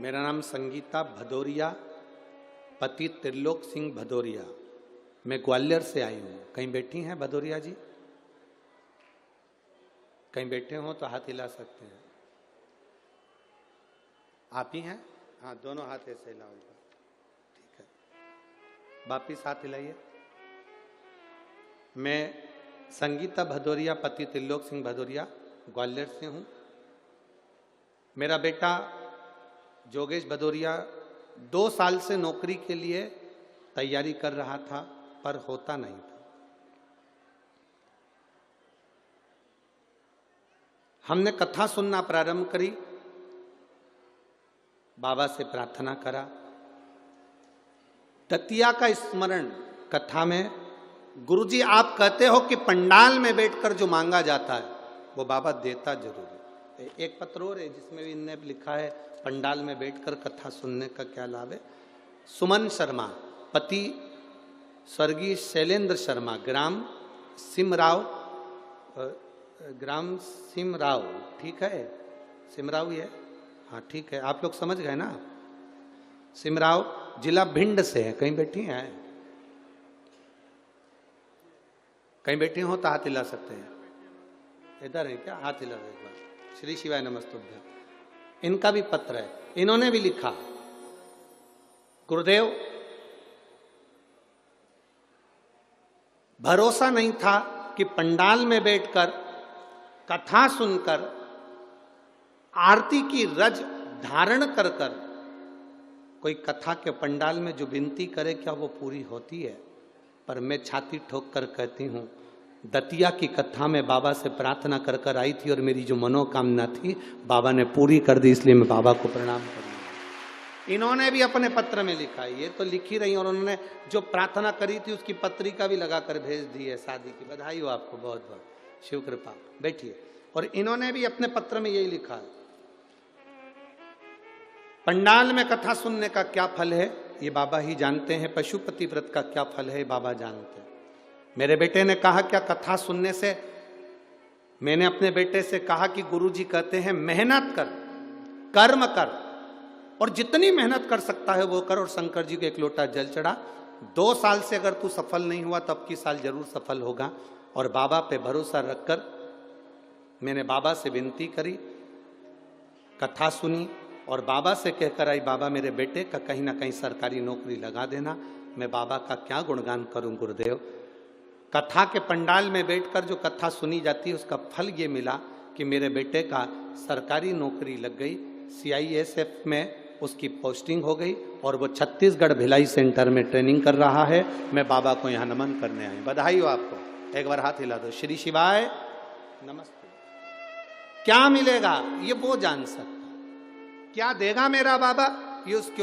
मेरा नाम संगीता भदौरिया, पति त्रिलोक सिंह भदौरिया। मैं ग्वालियर से आई हूँ। कहीं बैठी हैं भदौरिया जी? कहीं बैठे हो तो हाथ हिला सकते हैं। आप ही हैं? हाँ, दोनों हाथ ऐसे हिलाओ। ठीक है, वापिस हाथ हिलाइए। मैं संगीता भदौरिया, पति त्रिलोक सिंह भदौरिया, ग्वालियर से हूँ। मेरा बेटा जोगेश भदौरिया 2 साल से नौकरी के लिए तैयारी कर रहा था, पर होता नहीं था। हमने कथा सुनना प्रारंभ करी, बाबा से प्रार्थना करा। दतिया का स्मरण कथा में, गुरुजी आप कहते हो कि पंडाल में बैठकर जो मांगा जाता है वो बाबा देता जरूर है। एक पत्र और है जिसमें भी इनने लिखा है पंडाल में बैठकर कथा सुनने का क्या लाभ है। सुमन शर्मा, पति स्वर्गीय शैलेंद्र शर्मा, ग्राम सिमराव, ठीक है, सिमराव ही है, हाँ ठीक है, आप लोग समझ गए ना। सिमराव जिला भिंड से है। कहीं बैठी हैं? कहीं बैठी हो तो हाथ हिला सकते हैं। इधर है क्या? हाथ हिला एक बार। श्री शिवाय नमस्तुभ्यं। इनका भी पत्र है, इन्होंने भी लिखा, गुरुदेव भरोसा नहीं था कि पंडाल में बैठकर कथा सुनकर आरती की रज धारण कर कर कोई कथा के पंडाल में जो विनती करे क्या वो पूरी होती है। पर मैं छाती ठोक कर कहती हूँ, दतिया की कथा में बाबा से प्रार्थना कर कर आई थी और मेरी जो मनोकामना थी बाबा ने पूरी कर दी, इसलिए मैं बाबा को प्रणाम कर रही हूँ। इन्होंने भी अपने पत्र में लिखा है, ये तो लिख ही रही और उन्होंने जो प्रार्थना करी थी उसकी पत्रिका भी लगा कर भेज दी है। शादी की बधाई हो आपको, बहुत बहुत शिव कृपा। बैठिए। और इन्होंने भी अपने पत्र में यही लिखा है, पंडाल में कथा सुनने का क्या फल है ये बाबा ही जानते हैं, पशुपति व्रत का क्या फल है बाबा जानते हैं। मेरे बेटे ने कहा क्या कथा सुनने से, मैंने अपने बेटे से कहा कि गुरुजी कहते हैं मेहनत कर, कर्म कर, और जितनी मेहनत कर सकता है वो कर, और शंकर जी को 1 लोटा जल चढ़ा। 2 साल से अगर तू सफल नहीं हुआ तो अब की साल जरूर सफल होगा। और बाबा पे भरोसा रखकर मैंने बाबा से विनती करी, कथा सुनी और बाबा से कहकर आई, बाबा मेरे बेटे का कहीं ना कहीं सरकारी नौकरी लगा देना। मैं बाबा का क्या गुणगान करूं गुरुदेव। कथा के पंडाल में बैठकर जो कथा सुनी जाती है उसका फल ये मिला कि मेरे बेटे का सरकारी नौकरी लग गई, CISF में उसकी पोस्टिंग हो गई और वो छत्तीसगढ़ भिलाई सेंटर में ट्रेनिंग कर रहा है। मैं बाबा को यहाँ नमन करने आई। बधाई हो आपको, एक बार हाथ हिला दो। श्री शिवाय नमस्ते। क्या मिलेगा ये वो जान सकता, क्या देगा मेरा बाबा ये उसके